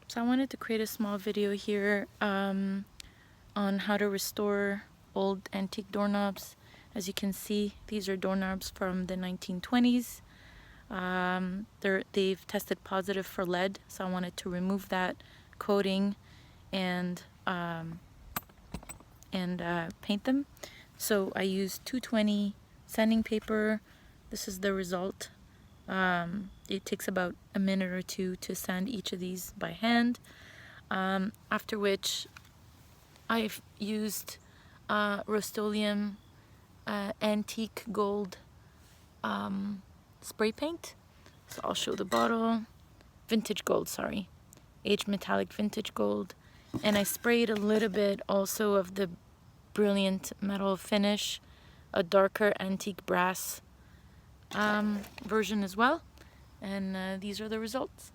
So I wanted to create a small video here on how to restore old antique doorknobs. As you can see, these are doorknobs from the 1920s. They've tested positive for lead, so I wanted to remove that coating and paint them. So I used 220 sanding paper. This is the result. It takes about a minute or two to sand each of these by hand. After which I've used Rust-Oleum antique gold spray paint. So I'll show the bottle. Vintage gold, sorry. Aged metallic vintage gold. And I sprayed a little bit also of the brilliant metal finish, a darker antique brass version as well. And these are the results.